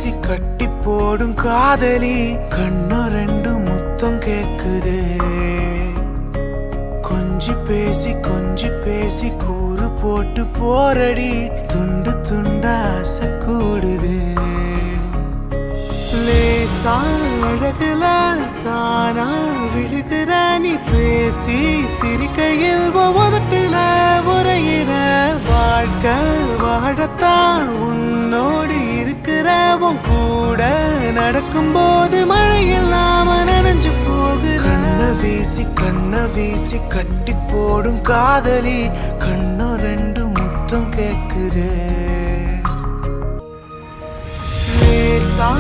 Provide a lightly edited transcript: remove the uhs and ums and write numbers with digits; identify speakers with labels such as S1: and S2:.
S1: வீசி கட்டி போடும் காதலி கண்ணு ரெண்டு முத்தம் கேக்குது கொஞ்சி பேசி கூறு போட்டு போரடி துண்டு துண்டா ஆசை கூடுது லேசா அழகுல தானா விழுகிற நீ பேசி சிரிக்கையில் உதட்டுல உரையிற வாழ்க்கை வாழத்தான் உன்னோடு இருக்கிற உன் கூட நடக்கும்போது மழையில் நாம நனைஞ்சு போகிற கண்ண வீசி கட்டி போடும் காதலி கண்ணு ரெண்டு முத்தம் கேக்குது லேசா